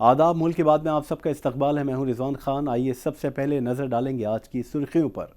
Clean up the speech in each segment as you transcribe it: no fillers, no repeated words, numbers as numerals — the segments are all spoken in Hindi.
आदाब। मुल्क के बाद में आप सबका इस्तकबाल है। मैं हूं रिजवान खान। आइए सबसे पहले नजर डालेंगे आज की सुर्खियों पर।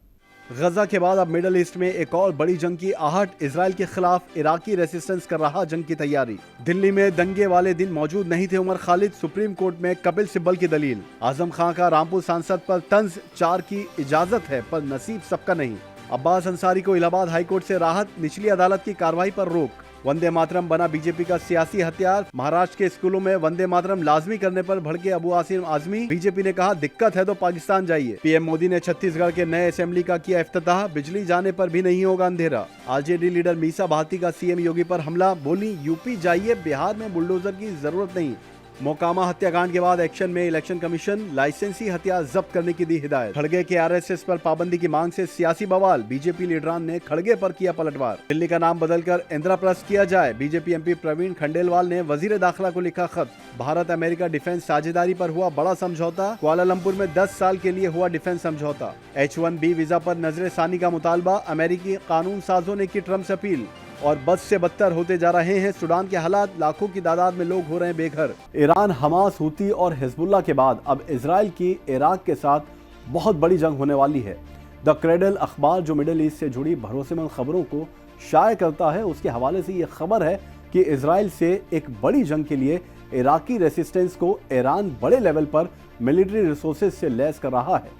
गजा के बाद अब मिडल ईस्ट में एक और बड़ी जंग की आहट। इजराइल के खिलाफ इराकी रेसिस्टेंस कर रहा जंग की तैयारी। दिल्ली में दंगे वाले दिन मौजूद नहीं थे उमर खालिद। सुप्रीम कोर्ट में कपिल सिब्बल की दलील। आजम खां का रामपुर सांसद पर तंज 4 की इजाजत है पर नसीब सबका नहीं। अब्बास अंसारी को इलाहाबाद हाईकोर्ट से राहत। निचली अदालत की कार्रवाई पर रोक। वंदे मातरम बना बीजेपी का सियासी हथियार। महाराष्ट्र के स्कूलों में वंदे मातरम लाजमी करने पर भड़के अबू आसिम आजमी। बीजेपी ने कहा दिक्कत है तो पाकिस्तान जाइए। पीएम मोदी ने छत्तीसगढ़ के नए असेंबली का किया इफ्तिताह। बिजली जाने पर भी नहीं होगा अंधेरा। आरजेडी लीडर मीसा भारती का सीएम योगी पर हमला। बोली यूपी जाइए, बिहार में बुलडोजर की जरूरत नहीं। मोकामा हत्याकांड के बाद एक्शन में इलेक्शन कमीशन। लाइसेंसी हथियार जब्त करने की दी हिदायत। खड़गे के आरएसएस पर पाबंदी की मांग से सियासी बवाल। बीजेपी लीडरान ने खड़गे पर किया पलटवार। दिल्ली का नाम बदलकर इंद्रप्रस्थ किया जाए। बीजेपी एमपी प्रवीण खंडेलवाल ने वजीर दाखिला को लिखा खत। भारत अमेरिका डिफेंस साझेदारी पर हुआ बड़ा समझौता। कुआलालंपुर में 10 साल के लिए हुआ डिफेंस समझौता। H1B वीजा पर नजर सानी का मुतालबा। अमेरिकी कानून साजों ने की ट्रम्प से अपील। और बद से बदतर होते जा रहे हैं सूडान के हालात। लाखों की तादाद में लोग हो रहे हैं बेघर। ईरान, हमास, हूती और हिजबुल्लाह के बाद अब इजराइल की इराक के साथ बहुत बड़ी जंग होने वाली है। द क्रेडल अखबार जो मिडल ईस्ट से जुड़ी भरोसेमंद खबरों को शाये करता है, उसके हवाले से ये खबर है कि इजराइल से एक बड़ी जंग के लिए इराकी रेसिस्टेंस को ईरान बड़े लेवल पर मिलिट्री रिसोर्सेज से लैस कर रहा है।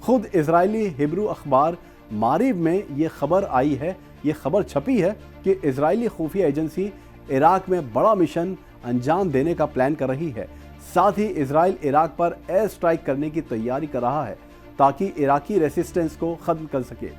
खुद इजरायली हिब्रू अखबार मारिव में ये खबर आई है, ये खबर छपी है कि इजरायली खुफिया एजेंसी इराक में बड़ा मिशन अंजाम देने का प्लान कर रही है। साथ ही इजराइल इराक पर एयर स्ट्राइक करने की तैयारी कर रहा है ताकि इराकी रेसिस्टेंस को खत्म कर सके।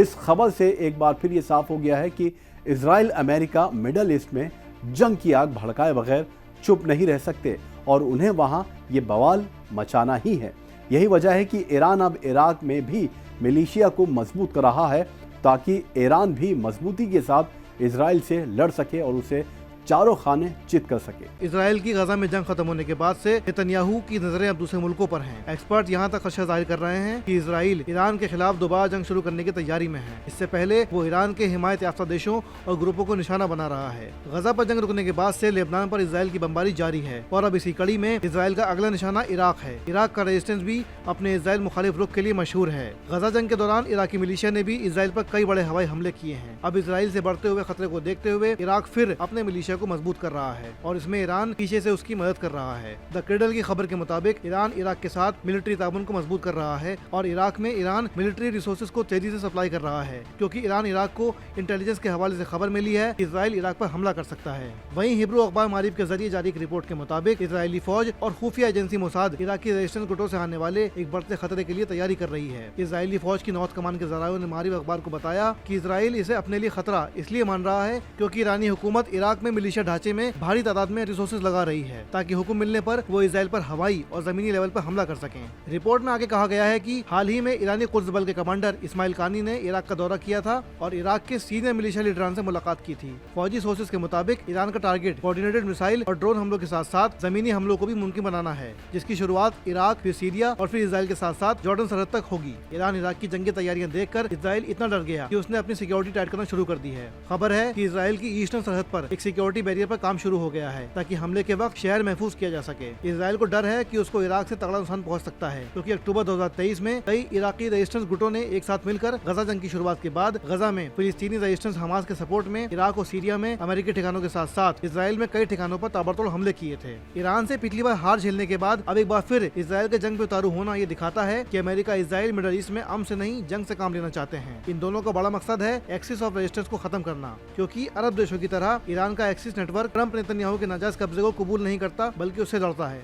इस खबर से एक बार फिर ये साफ हो गया है कि इजराइल अमेरिका मिडल ईस्ट में जंग की आग भड़काए बगैर चुप नहीं रह सकते और उन्हें वहां ये बवाल मचाना ही है। यही वजह है कि ईरान अब इराक में भी मिलिशिया को मजबूत कर रहा है ताकि ईरान भी मजबूती के साथ इजराइल से लड़ सके और उसे चारों खाने चित कर सके। इजराइल की गजा में जंग खत्म होने के बाद से नेतन्याहू की नजरें अब दूसरे मुल्कों पर हैं। एक्सपर्ट यहां तक खदशा जाहिर कर रहे हैं कि इजराइल ईरान के खिलाफ दोबारा जंग शुरू करने की तैयारी में है। इससे पहले वो ईरान के हिमायत याफ्ता देशों और ग्रुपों को निशाना बना रहा है। गजा पर जंग रुकने के बाद से लेबनान पर इजराइल की बमबारी जारी है और अब इसी कड़ी में इजराइल का अगला निशाना इराक है। इराक का रेजिस्टेंस भी अपने इजराइल मुखालिफ रुख के लिए मशहूर है। गजा जंग के दौरान इराकी मिलिशिया ने भी इजराइल पर कई बड़े हवाई हमले किए हैं। अब इजराइल से बढ़ते हुए खतरे को देखते हुए इराक फिर अपने मिलिशिया को मजबूत कर रहा है और इसमें ईरान पीछे से उसकी मदद कर रहा है। द क्रेडल की खबर के मुताबिक ईरान इराक के साथ मिलिट्री ताउन को मजबूत कर रहा है और इराक में ईरान मिलिट्री रिसोर्सेज को तेजी से सप्लाई कर रहा है क्योंकि ईरान इराक को इंटेलिजेंस के हवाले से खबर मिली है कि इजराइल इराक पर हमला कर सकता है। वहीं हिब्रू अखबार मारिफ के जरिए जारी एक रिपोर्ट के मुताबिक इजरायली फौज और खुफिया एजेंसी मोसाद इराकी रेजिस्टेंस गुटों से आने वाले एक बढ़ते खतरे के लिए तैयारी कर रही है। इजरायली फौज की नॉर्थ कमान के जरायों ने मारिफ अखबार को बताया कि इजराइल इसे अपने लिए खतरा इसलिए मान रहा है क्योंकि ईरानी हुकूमत इराक में मिलिशिया ढांचे में भारी तादाद में रिसोर्सेज लगा रही है ताकि हुक्म मिलने पर वो इजराइल पर हवाई और जमीनी लेवल पर हमला कर सकें। रिपोर्ट में आगे कहा गया है कि हाल ही में ईरानी कुद्स बल के कमांडर इस्माइल कानी ने इराक का दौरा किया था और इराक के सीनियर मिलिशिया लीडरान से मुलाकात की थी। फौजी सोर्सेज के मुताबिक ईरान का टारगेट कोऑर्डिनेटेड मिसाइल और ड्रोन हमलों के साथ साथ जमीनी हमलों को भी मुमकिन बनाना है, जिसकी शुरुआत इराक, फिर सीरिया और फिर इजराइल के साथ साथ जॉर्डन सरहद तक होगी। ईरान इराक की जंगी तैयारियां देखकर इजराइल इतना डर गया कि उसने अपनी सिक्योरिटी टाइट करना शुरू कर दी है। खबर है कि इजराइल की ईस्टर्न सरहद पर एक सिक्योरिटी बैरियर पर काम शुरू हो गया है ताकि हमले के वक्त शहर महफूज किया जा सके। इजराइल को डर है कि उसको इराक से तगड़ा नुकसान पहुंच सकता है क्योंकि अक्टूबर 2023 में कई इराकी रेजिस्टेंस गुटों ने एक साथ मिलकर गजा जंग की शुरुआत के बाद गजा में फिलिस्तीनी रेजिस्टेंस हमास के सपोर्ट में इराक और सीरिया में अमेरिकी ठिकानों के साथ साथ इजराइल में कई ठिकानों पर ताबड़तोड़ हमले किए थे। ईरान से पिछली बार हार झेलने के बाद अब एक बार फिर इजराइल के जंग में उतारू होना ये दिखाता है कि अमेरिका इजराइल मिडल ईस्ट में अमन से नहीं जंग से काम लेना चाहते हैं। इन दोनों का बड़ा मकसद है एक्सिस ऑफ रेजिस्टेंस को खत्म करना क्योंकि अरब देशों की तरह ईरान का एक्सिस नेटवर्क ट्रंप नेतन्याहू के नाजायज कब्जे को कबूल नहीं करता बल्कि उससे लड़ता है।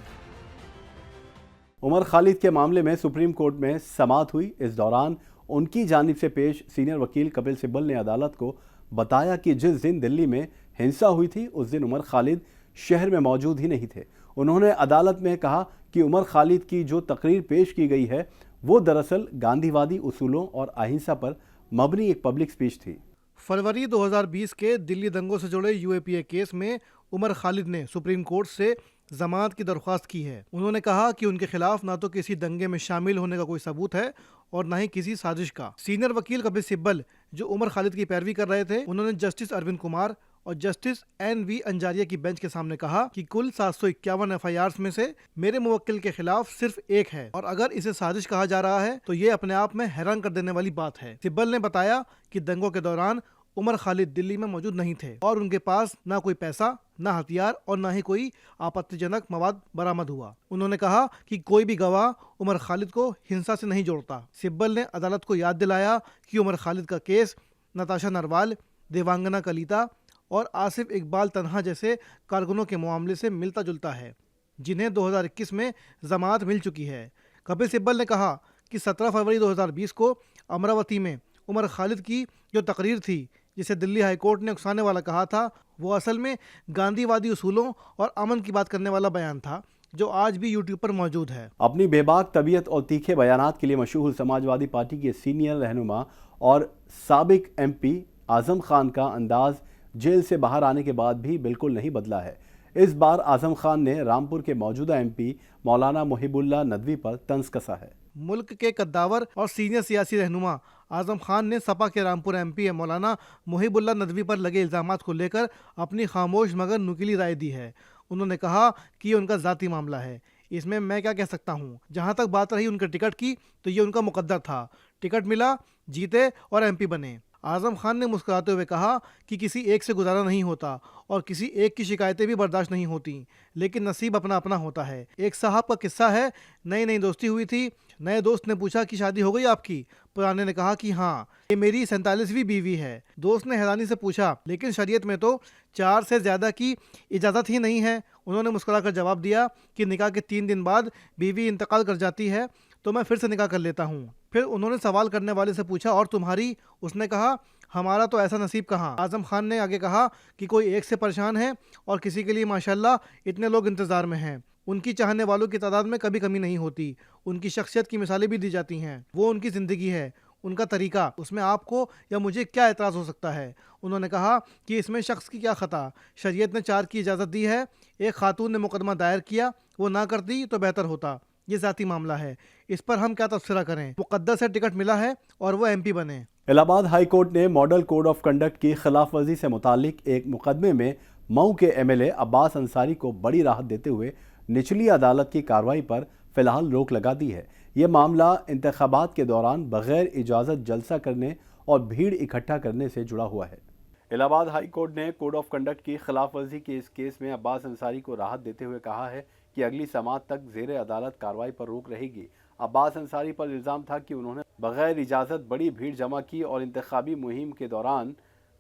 उमर खालिद के मामले में सुप्रीम कोर्ट में समाअत हुई। इस दौरान उनकी जानिब से पेश सीनियर वकील कपिल सिब्बल ने अदालत को बताया कि जिस दिन दिल्ली में हिंसा हुई थी उस दिन उमर खालिद शहर में मौजूद ही नहीं थे। उन्होंने अदालत में कहा कि उमर खालिद की जो तकरीर पेश की गई है वो दरअसल गांधीवादी उसूलों और अहिंसा पर मबनी एक पब्लिक स्पीच थी। फरवरी 2020 के दिल्ली दंगों से जुड़े यूएपीए केस में उमर खालिद ने सुप्रीम कोर्ट से जमानत की दरख्वास्त की है। उन्होंने कहा कि उनके खिलाफ ना तो किसी दंगे में शामिल होने का कोई सबूत है और न ही किसी साजिश का। सीनियर वकील कपिल सिब्बल जो उमर खालिद की पैरवी कर रहे थे, उन्होंने जस्टिस अरविंद कुमार और जस्टिस NV अंजारिया की बेंच के सामने कहा कि कुल 751 FIRs में से मेरे मुवक्किल के खिलाफ सिर्फ एक है और अगर इसे साजिश कहा जा रहा है तो ये अपने आप में हैरान कर देने वाली बात है। सिब्बल ने बताया कि दंगों के दौरान उमर खालिद दिल्ली में मौजूद नहीं थे और उनके पास ना कोई पैसा, ना हथियार और ना ही कोई आपत्तिजनक मवाद बरामद हुआ। उन्होंने कहा कि कोई भी गवाह उमर खालिद को हिंसा से नहीं जोड़ता। सिब्बल ने अदालत को याद दिलाया कि उमर खालिद का केस नताशा नरवाल, देवांगना कलीता और आसिफ इकबाल तन्हा जैसे कारकुनों के मामले से मिलता जुलता है, जिन्हें 2021 में जमानत मिल चुकी है। कपिल सिब्बल ने कहा कि 17 फरवरी 2020 को अमरावती में उमर खालिद की जो तकरीर थी, जिसे दिल्ली हाई कोर्ट ने उकसाने वाला कहा था, वो असल में गांधीवादी उसूलों और अमन की बात करने वाला बयान था, जो आज भी यूट्यूब पर मौजूद है। अपनी बेबाक तबीयत और तीखे बयानात के लिए मशहूर समाजवादी पार्टी के सीनियर रहनुमा और साबिक MP आजम खान का अंदाज जेल से बाहर आने के बाद भी बिल्कुल नहीं बदला है। इस बार आजम खान ने रामपुर के मौजूदा MP मौलाना मोहिबुल्लाह नदवी पर तंज कसा है। मुल्क के कद्दावर और सीनियर सियासी रहनुमा आजम खान ने सपा के रामपुर MP मौलाना मोहिबुल्लाह नदवी पर लगे इल्जामात को लेकर अपनी खामोश मगर नुकीली राय दी है। उन्होंने कहा कि ये उनका ज़ाती मामला है, इसमें मैं क्या कह सकता हूँ। जहाँ तक बात रही उनके टिकट की, तो ये उनका मुकद्दर था। टिकट मिला, जीते और MP बने। आजम खान ने मुस्कुराते हुए कहा कि किसी एक से गुजारा नहीं होता और किसी एक की शिकायतें भी बर्दाश्त नहीं होती, लेकिन नसीब अपना अपना होता है। एक साहब का किस्सा है, नई नई दोस्ती हुई थी। नए दोस्त ने पूछा कि शादी हो गई आपकी? पुराने ने कहा कि हाँ, ये मेरी 47वीं बीवी है। दोस्त ने हैरानी से पूछा, लेकिन शरीयत में तो 4 से ज़्यादा की इजाज़त ही नहीं है। उन्होंने मुस्कुराकर जवाब दिया कि निकाह के 3 दिन बाद बीवी इंतकाल कर जाती है तो मैं फिर से निकाह कर लेता हूँ। फिर उन्होंने सवाल करने वाले से पूछा, और तुम्हारी? उसने कहा, हमारा तो ऐसा नसीब कहाँ। आजम खान ने आगे कहा कि कोई एक से परेशान है और किसी के लिए माशाल्लाह इतने लोग इंतज़ार में हैं। उनकी चाहने वालों की तादाद में कभी कमी नहीं होती। उनकी शख्सियत की मिसालें भी दी जाती हैं। वो उनकी ज़िंदगी है, उनका तरीका, उसमें आपको या मुझे क्या एतराज़ हो सकता है। उन्होंने कहा कि इसमें शख्स की क्या ख़ता, शरीयत ने 4 की इजाज़त दी है। एक खातून ने मुकदमा दायर किया, वो ना करती तो बेहतर होता। ये ज़ाती मामला है, इस पर हम क्या तबसरा करें। मुकद्दर से टिकट मिला है और वो MP बने। इलाहाबाद हाई कोर्ट ने मॉडल कोड ऑफ कंडक्ट की खिलाफ वर्जी से मुतालिक एक मुकदमे में मऊ के MLA अब्बास अंसारी को बड़ी राहत देते हुए निचली अदालत की कार्रवाई पर फिलहाल रोक लगा दी है। ये मामला इंतखाबात के दौरान बगैर इजाज़त जलसा करने और भीड़ इकट्ठा करने से जुड़ा हुआ है। इलाहाबाद हाई कोर्ट ने कोड ऑफ कंडक्ट की खिलाफ वर्जी के इस केस में अब्बास अंसारी को राहत देते हुए कहा है कि अगली समाअत तक ज़ेरे अदालत कार्रवाई पर रोक रहेगी। अब्बास अंसारी पर इल्ज़ाम था कि उन्होंने बगैर इजाज़त बड़ी भीड़ जमा की और इंतखाबी मुहिम के दौरान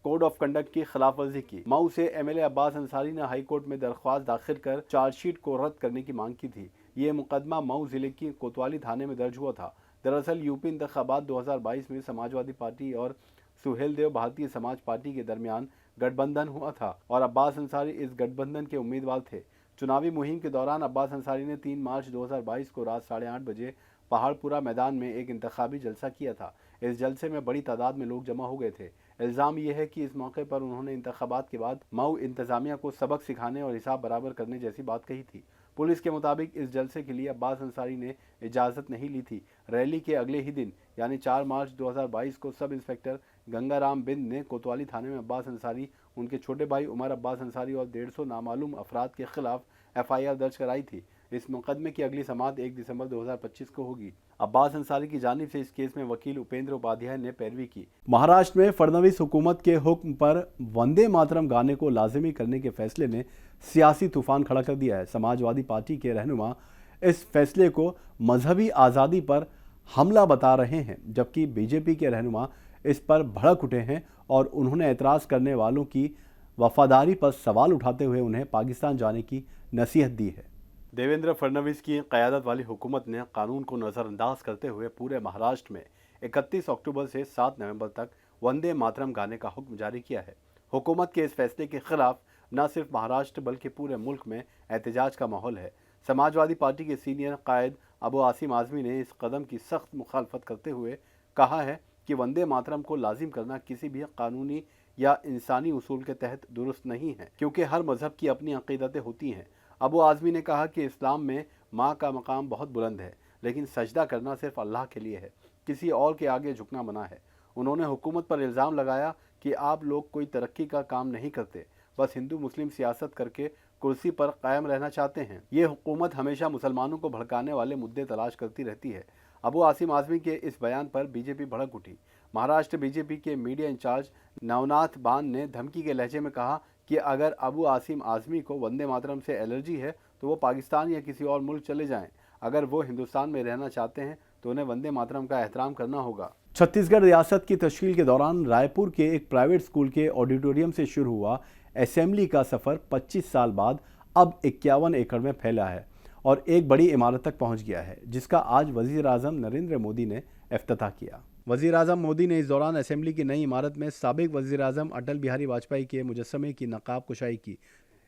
कोड ऑफ कंडक्ट की खिलाफ वर्जी की। मऊ से MLA अब्बास अंसारी ने हाई कोर्ट में दरख्वास्त दाखिल कर चार्जशीट को रद्द करने की मांग की थी। ये मुकदमा मऊ जिले की कोतवाली थाने में दर्ज हुआ था। दरअसल यूपी इंतखाबात 2022 में समाजवादी पार्टी और सुहेलदेव भारतीय समाज पार्टी के दरमियान गठबंधन हुआ था और अब्बास अंसारी इस गठबंधन के उम्मीदवार थे। चुनावी मुहिम के दौरान अब्बास अंसारी ने 3 मार्च 2022 को रात 8:30 बजे पहाड़पुरा मैदान में एक इंतखाबी जलसा किया था। इस जलसे में बड़ी तादाद में लोग जमा हो गए थे। इल्ज़ाम यह है कि इस मौके पर उन्होंने इंतखाबात के बाद मऊ इंतजामिया को सबक सिखाने और हिसाब बराबर करने जैसी बात कही थी। पुलिस के मुताबिक इस जलसे के लिए अब्बास अंसारी ने इजाज़त नहीं ली थी। रैली के अगले ही दिन यानी 4 मार्च 2022 को सब इंस्पेक्टर गंगाराम बिंद ने कोतवाली थाने में अब्बास अंसारी, उनके छोटे भाई उमर अब्बास अंसारी और 150 नामालूम अफराद के खिलाफ FIR दर्ज कराई थी। इस मुकदमे की अगली समाअत 1 दिसंबर 2025 को होगी। अब्बास अंसारी की जानिब से इस केस में वकील उपेंद्र उपाध्याय ने पैरवी की। महाराष्ट्र में फडणवीस हुकूमत के हुक्म पर वंदे मातरम गाने को लाजिमी करने के फैसले ने सियासी तूफान खड़ा कर दिया है। समाजवादी पार्टी के रहनुमा इस फैसले को मजहबी आज़ादी पर हमला बता रहे हैं, जबकि BJP के रहनुमा इस पर भड़क उठे हैं और उन्होंने एतराज़ करने वालों की वफादारी पर सवाल उठाते हुए उन्हें पाकिस्तान जाने की नसीहत दी है। देवेंद्र फडणवीस की क़यादत वाली हुकूमत ने कानून को नज़रअंदाज करते हुए पूरे महाराष्ट्र में 31 अक्टूबर से 7 नवंबर तक वंदे मातरम गाने का हुक्म जारी किया है। हुकूमत के इस फैसले के खिलाफ न सिर्फ महाराष्ट्र बल्कि पूरे मुल्क में एहतजाज का माहौल है। समाजवादी पार्टी के सीनियर कायद अबू आसिम आज़मी ने इस कदम की सख्त मुखालफत करते हुए कहा है कि वंदे मातरम को लाजिम करना किसी भी कानूनी या इंसानी उसूल के तहत दुरुस्त नहीं है, क्योंकि हर मजहब की अपनी अक़ीदतें होती हैं। अबू आज़मी ने कहा कि इस्लाम में माँ का मकाम बहुत बुलंद है, लेकिन सजदा करना सिर्फ अल्लाह के लिए है, किसी और के आगे झुकना मना है। उन्होंने हुकूमत पर इल्ज़ाम लगाया कि आप लोग कोई तरक्की का काम नहीं करते, बस हिंदू मुस्लिम सियासत करके कुर्सी पर कायम रहना चाहते हैं। ये हुकूमत हमेशा मुसलमानों को भड़काने वाले मुद्दे तलाश करती रहती है। अबू आसिम आज़मी के इस बयान पर बीजेपी भड़क उठी। महाराष्ट्र बीजेपी के मीडिया इंचार्ज नवनाथ बान ने धमकी के लहजे में कहा कि अगर अबू आसिम आज़मी को वंदे मातरम से एलर्जी है तो वो पाकिस्तान या किसी और मुल्क चले जाएं। अगर वो हिंदुस्तान में रहना चाहते हैं तो उन्हें वंदे मातरम का एहतराम करना होगा। छत्तीसगढ़ रियासत की तश्कील के दौरान रायपुर के एक प्राइवेट स्कूल के ऑडिटोरियम से शुरू हुआ असेंबली का सफ़र 25 साल बाद अब 51 एकड़ में फैला है और एक बड़ी इमारत तक पहुंच गया है, जिसका आज वज़ीर आज़म नरेंद्र मोदी ने इफ्तिताह किया। वज़ीर आज़म मोदी ने इस दौरान असेंबली की नई इमारत में साबिक वज़ीर आज़म अटल बिहारी वाजपेयी के मुजस्समे की नकाब कुशाई की।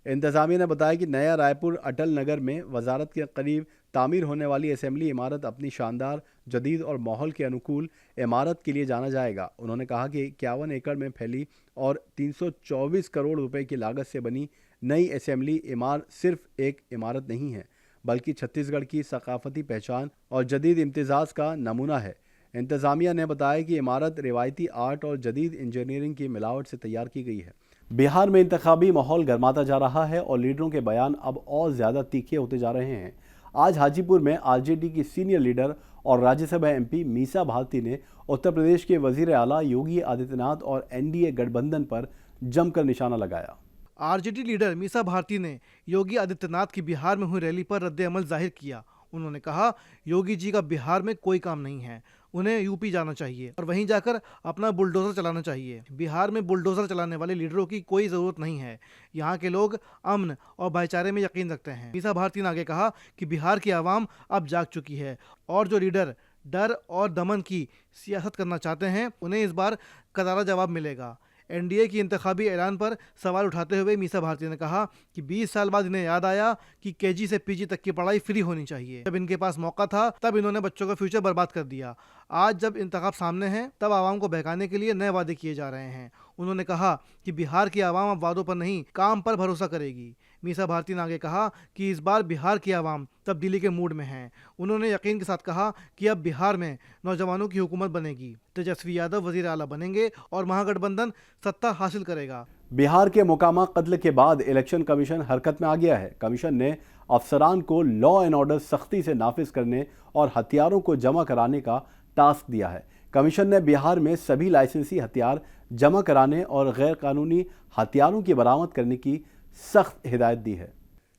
इंतज़ामिया ने बताया कि नया रायपुर अटल नगर में वजारत के करीब तामीर होने वाली असेंबली इमारत अपनी शानदार, जदीद और माहौल के अनुकूल इमारत के लिए जाना जाएगा। उन्होंने कहा कि 51 एकड़ में फैली और 324 करोड़ रुपए की लागत से बनी नई असेंबली इमारत सिर्फ एक इमारत नहीं है, बल्कि छत्तीसगढ़ की सकाफती पहचान और जदीद इम्तिज़ाज़ का नमूना है। इंतज़ामिया ने बताया कि इमारत रिवायती आर्ट और जदीद इंजीनियरिंग की मिलावट से तैयार की गई है। बिहार में इंतखाबी माहौल गर्माता जा रहा है और लीडरों के बयान अब और ज़्यादा तीखे होते जा रहे हैं। आज हाजीपुर में आरजेडी की सीनियर लीडर और राज्यसभा एमपी मीसा भारती ने उत्तर प्रदेश के वजीर आला योगी आदित्यनाथ और एनडीए गठबंधन पर जमकर निशाना लगाया। आरजेडी लीडर मीसा भारती ने योगी आदित्यनाथ की बिहार में हुई रैली पर रद्द-ए-अमल जाहिर किया। उन्होंने कहा, योगी जी का बिहार में कोई काम नहीं है, उन्हें यूपी जाना चाहिए और वहीं जाकर अपना बुलडोजर चलाना चाहिए। बिहार में बुलडोजर चलाने वाले लीडरों की कोई ज़रूरत नहीं है। यहाँ के लोग अमन और भाईचारे में यकीन रखते हैं। मीसा भारती ने आगे कहा कि बिहार की आवाम अब जाग चुकी है और जो लीडर डर और दमन की सियासत करना चाहते हैं उन्हें इस बार करारा जवाब मिलेगा। एनडीए की इंतखाबी ऐलान पर सवाल उठाते हुए मीसा भारती ने कहा कि 20 साल बाद इन्हें याद आया कि केजी से पीजी तक की पढ़ाई फ्री होनी चाहिए। जब इनके पास मौका था तब इन्होंने बच्चों का फ्यूचर बर्बाद कर दिया। आज जब इंतखाब सामने हैं तब आवाम को बहकाने के लिए नए वादे किए जा रहे हैं। उन्होंने कहा कि बिहार की आवाम अब वादों पर नहीं काम पर भरोसा करेगी। मीसा भारती ने आगे कहा कि इस बार बिहार की आवाम तब्दीली के मूड में है। उन्होंने यकीन के साथ कहा कि अब बिहार में नौजवानों की हुकूमत बनेगी, तेजस्वी यादव वजीर आला बनेंगे और महागठबंधन सत्ता हासिल करेगा। बिहार के मोकामा कत्ल के बाद इलेक्शन कमीशन हरकत में आ गया है। कमीशन ने अफसरान को लॉ एंड ऑर्डर सख्ती से नाफिज करने और हथियारों को जमा कराने का टास्क दिया है। कमीशन ने बिहार में सभी लाइसेंसी हथियार जमा कराने और गैर कानूनी हथियारों की बरामद करने की सख्त हिदायत दी है।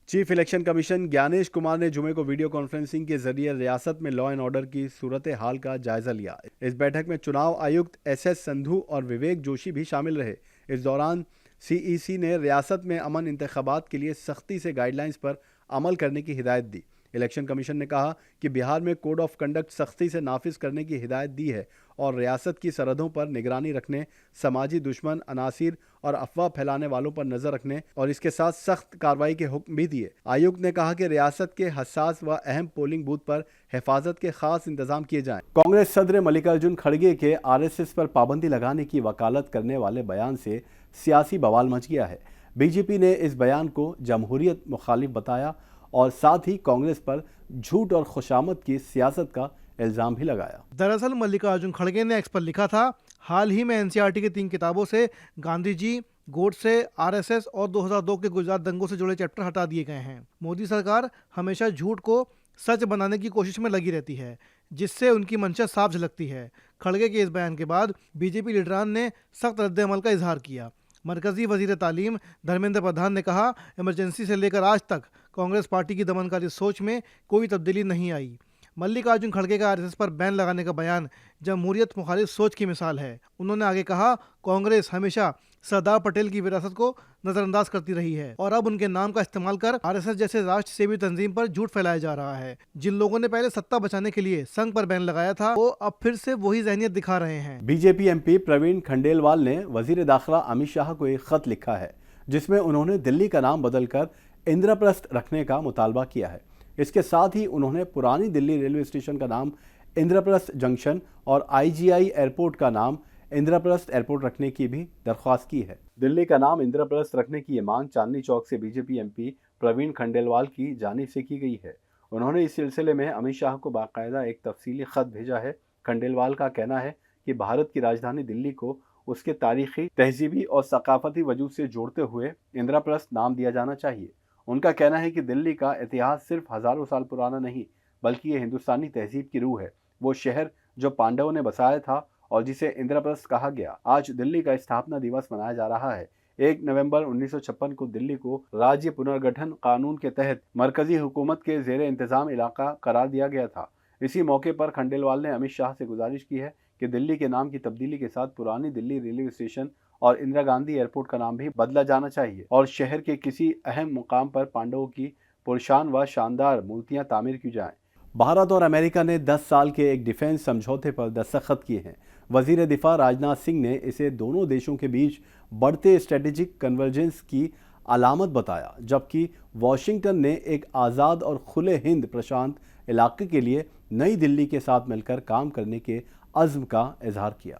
Chief election commission Gyanesh Kumar ने जुमे को वीडियो कॉन्फ्रेंसिंग के जरिए रियासत में लॉ एंड ऑर्डर की सूरत हाल का जायजा लिया। इस बैठक में चुनाव आयुक्त एसएस संधू और विवेक जोशी भी शामिल रहे। इस दौरान सीईसी ने रियासत में अमन इंतखाबात के लिए सख्ती से गाइडलाइंस पर अमल करने की हिदायत दी। इलेक्शन कमीशन ने कहा कि बिहार में कोड ऑफ कंडक्ट सख्ती से नाफिज करने की हिदायत दी है और रियासत की सरहदों पर निगरानी रखने, समाजी दुश्मन अनासिर और अफवाह फैलाने वालों पर नजर रखने और इसके साथ सख्त कार्रवाई के हुक्म भी दिए। आयुक्त ने कहा कि रियासत के हसास व अहम पोलिंग बूथ पर हिफाजत के खास इंतजाम किए जाएं। कांग्रेस सदर मल्लिकार्जुन खड़गे के आरएसएस पर पाबंदी लगाने की वकालत करने वाले बयान से सियासी बवाल मच गया है। बीजेपी ने इस बयान को जमहूरियत मुखालिफ बताया और साथ ही कांग्रेस पर झूठ और खुशामद की सियासत का इल्जाम भी लगाया। दरअसल मल्लिकार्जुन खड़गे ने एक्स पर लिखा था, हाल ही में एनसीईआरटी की 3 किताबों से गांधी जी, गोडसे, आरएसएस और 2002 के गुजरात दंगों से जुड़े चैप्टर हटा दिए गए हैं। मोदी सरकार हमेशा झूठ को सच बनाने की कोशिश में लगी रहती है, जिससे उनकी मंशा साफ झलकती है। खड़गे के इस बयान के बाद बीजेपी लीडरान ने सख्त रद्द-ए-अमल का इजहार किया। मरकजी वजीर तालीम धर्मेंद्र प्रधान ने कहा, इमरजेंसी से लेकर आज तक कांग्रेस पार्टी की दमनकारी सोच में कोई तब्दीली नहीं आई। मल्लिकार्जुन खड़गे का आरएसएस पर बैन लगाने का बयान जमहूरियत मुखालिफ सोच की मिसाल है। उन्होंने आगे कहा, कांग्रेस हमेशा सरदार पटेल की विरासत को नजरअंदाज करती रही है और अब उनके नाम का इस्तेमाल कर आरएसएस जैसे राष्ट्र सेवी तंजीम पर झूठ फैलाया जा रहा है। जिन लोगों ने पहले सत्ता बचाने के लिए संघ पर बैन लगाया था, वो अब फिर से वही जहनियत दिखा रहे हैं। बीजेपी एमपी प्रवीण खंडेलवाल ने वजीर दाखिला अमित शाह को एक खत लिखा है, जिसमें उन्होंने दिल्ली का नाम बदलकर इंद्रप्रस्थ रखने का मुतालबा किया है। इसके साथ ही उन्होंने पुरानी दिल्ली रेलवे स्टेशन का नाम इंद्रप्रस्थ जंक्शन और आईजीआई एयरपोर्ट का नाम इंद्रप्रस्थ एयरपोर्ट रखने की भी दरख्वास्त की है। दिल्ली का नाम इंद्रप्रस्थ रखने की ये मांग चांदनी चौक से बीजेपी एमपी प्रवीण खंडेलवाल की जानिब से की गई है। उन्होंने इस सिलसिले में अमित शाह को बाकायदा एक तफसीली खत भेजा है। खंडेलवाल का कहना है कि भारत की राजधानी दिल्ली को उसके तारीखी, तहजीबी और सकाफती वजूद से जोड़ते हुए इंद्रप्रस्थ नाम दिया जाना चाहिए। उनका कहना है कि दिल्ली का इतिहास सिर्फ हजारों साल पुराना नहीं, बल्कि ये हिंदुस्तानी तहजीब की रूह है। वो शहर जो पांडवों ने बसाया था और जिसे इंद्रप्रस्थ कहा गया। आज दिल्ली का स्थापना दिवस मनाया जा रहा है। 1 नवंबर 1956 को दिल्ली को राज्य पुनर्गठन कानून के तहत मरकजी हुकूमत के जेर इंतजाम इलाका करार दिया गया था। इसी मौके पर खंडेलवाल ने अमित शाह से गुजारिश की है कि दिल्ली के नाम की तब्दीली के साथ पुरानी दिल्ली रेलवे स्टेशन और इंदिरा गांधी एयरपोर्ट का नाम भी बदला जाना चाहिए और शहर के किसी अहम मुकाम पर पांडवों की पुरशान व शानदार मूर्तियां तामीर की जाएं। भारत और अमेरिका ने 10 साल के एक डिफेंस समझौते पर दस्तखत किए हैं। वजीर दिफा राजनाथ सिंह ने इसे दोनों देशों के बीच बढ़ते स्ट्रेटेजिक कन्वर्जेंस की अलामत बताया, जबकि वॉशिंगटन ने एक आज़ाद और खुले हिंद प्रशांत इलाके के लिए नई दिल्ली के साथ मिलकर काम करने के अज़्म का इजहार किया।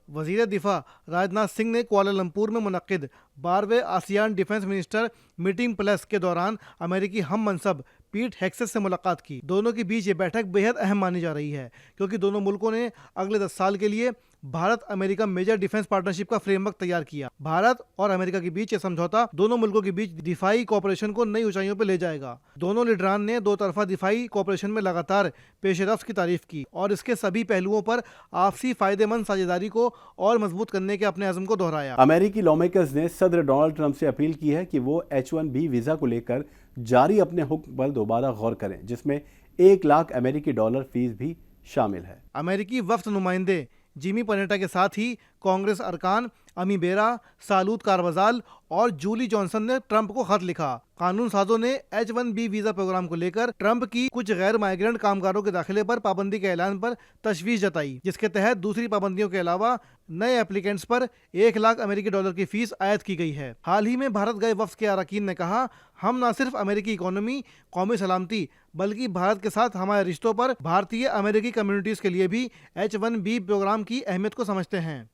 वजीर दिफा राजनाथ सिंह ने कुआलालंपुर में मुनक्किद 12वें ASEAN defence minister meeting plus के दौरान अमेरिकी हम मनसब पीट हेक्सेस से मुलाकात की। दोनों के बीच ये बैठक बेहद अहम मानी जा रही है, क्योंकि दोनों मुल्कों ने अगले 10 साल के लिए Bharat America major defence partnership का फ्रेमवर्क तैयार किया। भारत और अमेरिका के बीच ये समझौता दोनों मुल्कों के बीच दिफाई कोऑपरेशन को नई ऊंचाइयों पर ले जाएगा। दोनों लीडरान ने दो तरफा दिफाई कोऑपरेशन में लगातार पेशरफ्त की तारीफ की और इसके सभी पहलुओं पर आपसी फायदेमंद साझेदारी को और मजबूत करने के अपने अज़्म को दोहराया। अमेरिकी लॉमेकर्स ने सदर डोनाल्ड ट्रंप से अपील की है कि वो H-1B वीजा को लेकर जारी अपने हुक्म पर दोबारा गौर करें, जिसमें $1 लाख अमेरिकी फीस भी शामिल है। अमेरिकी वफ्द नुमाइंदे जिमी पनेटा के साथ ही कांग्रेस अरकान अमी बेरा, सालूद कारवजाल और जूली जॉनसन ने ट्रंप को खत लिखा। कानून साजों ने H-1B वीजा प्रोग्राम को लेकर ट्रंप की कुछ गैर माइग्रेंट कामगारों के दाखिले पर पाबंदी के ऐलान पर तशवीश जताई, जिसके तहत दूसरी पाबंदियों के अलावा नए एप्लीकेंट्स पर $1 लाख अमेरिकी की फीस आयद की गई है। हाल ही में भारत गए वफ्द के अरकान ने कहा, हम न सिर्फ अमेरिकी इकोनॉमी, कौमी सलामती, बल्कि भारत के साथ हमारे रिश्तों पर भारतीय अमेरिकी कम्युनिटीज के लिए भी H-1B प्रोग्राम की अहमियत को समझते हैं।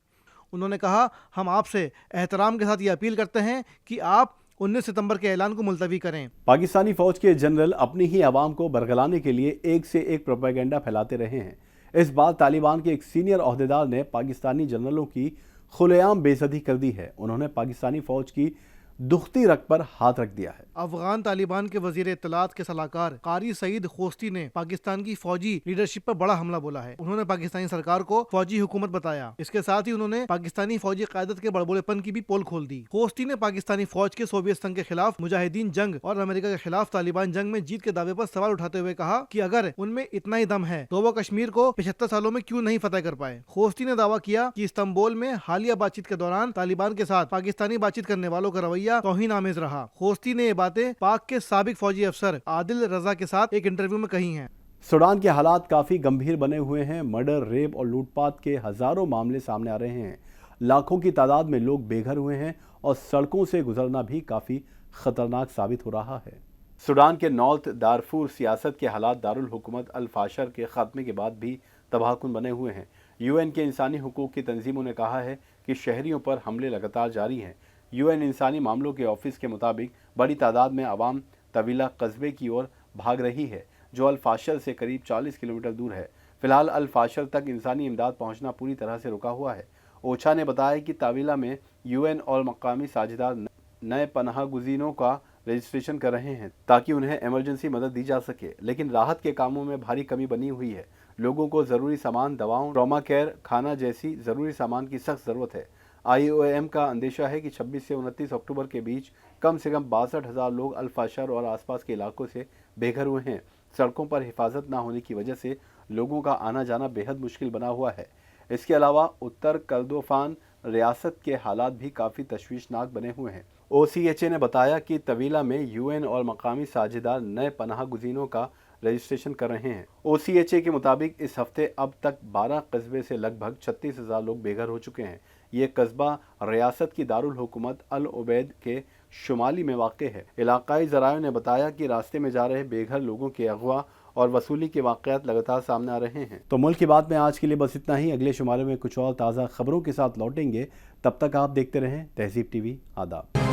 उन्होंने कहा, हम आपसे एहतराम के साथ ये अपील करते हैं कि आप 19 सितंबर के ऐलान को मुलतवी करें। पाकिस्तानी फौज के जनरल अपनी ही आवाम को बरगलाने के लिए एक से एक प्रोपेगेंडा फैलाते रहे हैं। इस बार तालिबान के एक सीनियर ओहदेदार ने पाकिस्तानी जनरलों की खुलेआम बेइज्जती कर दी है। उन्होंने पाकिस्तानी फौज की दुखती रग पर हाथ रख दिया है। अफगान तालिबान के वजीर इत्तलात के सलाहकार कारी सईद खोस्ती ने पाकिस्तान की फौजी लीडरशिप पर बड़ा हमला बोला है। उन्होंने पाकिस्तानी सरकार को फौजी हुकूमत बताया। इसके साथ ही उन्होंने पाकिस्तानी फौजी क़यादत के बड़बोलेपन की भी पोल खोल दी। खोस्ती ने पाकिस्तानी फौज के सोवियत संघ के खिलाफ मुजाहिदीन जंग और अमेरिका के खिलाफ तालिबान जंग में जीत के दावे पर सवाल उठाते हुए कहा कि अगर उनमें इतना ही दम है तो वो कश्मीर को 75 सालों में क्यों नहीं फतह कर पाए। खोस्ती ने दावा किया कि इस्तांबुल में हालिया बातचीत के दौरान तालिबान के साथ पाकिस्तानी बातचीत करने वालों का रवैया तौहीन आमेज रहा। खोस्ती ने ये बातें पाक के साबिक फौजी अफसर आदिल रजा के साथ एक इंटरव्यू में कही हैं। सूडान के हालात काफी गंभीर बने हुए हैं। मर्डर, रेप और लूटपाट के हजारों मामले सामने आ रहे हैं। लाखों की तादाद में लोग बेघर हुए हैं और सड़कों से गुजरना भी काफी खतरनाक साबित हो रहा है। सूडान के नॉर्थ दारफूर सियासत के हालात दारुल हुकूमत अल फाशर के खात्मे के बाद भी तबाहकुन बने हुए हैं। UN के इंसानी हुकूक की तंजीमों ने कहा है कि शहरियों पर हमले लगातार जारी हैं। UN इंसानी मामलों के ऑफिस के मुताबिक बड़ी तादाद में आवाम तवीला कस्बे की ओर भाग रही है, जो अल फाशर से करीब 40 किलोमीटर दूर है। फिलहाल अल फाशर तक इंसानी इमदाद पहुंचना पूरी तरह से रुका हुआ है। ओछा ने बताया कि तावीला में UN और मकामी साझेदार नए पनाह गुज़ीनों का रजिस्ट्रेशन कर रहे हैं ताकि उन्हें इमरजेंसी मदद दी जा सके, लेकिन राहत के कामों में भारी कमी बनी हुई है। लोगों को ज़रूरी सामान, दवाओं, ट्रॉमा केयर, खाना जैसी ज़रूरी सामान की सख्त ज़रूरत है। IOM का अंदेशा है कि 26 से 29 अक्टूबर के बीच कम से कम 62,000 लोग अल फाशर और आसपास के इलाकों से बेघर हुए हैं। सड़कों पर हिफाजत न होने की वजह से लोगों का आना जाना बेहद मुश्किल बना हुआ है। इसके अलावा उत्तर कर्दोफान रियासत के हालात भी काफ़ी तशवीशनाक बने हुए हैं। OCHA ने बताया कि तवीला में UN और मकामी साझेदार नए पनाह गुज़ीनों का रजिस्ट्रेशन कर रहे हैं। OCHA के मुताबिक इस हफ्ते अब तक 12 कस्बे से लगभग 36,000 लोग बेघर हो चुके हैं। ये कस्बा रियासत की दारुल हुकूमत अल उबैद के शुमाली में वाक़ है। इलाकाई ज़रायों ने बताया कि रास्ते में जा रहे बेघर लोगों के अगवा और वसूली के वाक़यात लगातार सामने आ रहे हैं। तो मुल्क की बात में आज के लिए बस इतना ही। अगले शुमारे में कुछ और ताज़ा खबरों के साथ लौटेंगे। तब तक आप देखते रहें तहज़ीब TV। आदाब।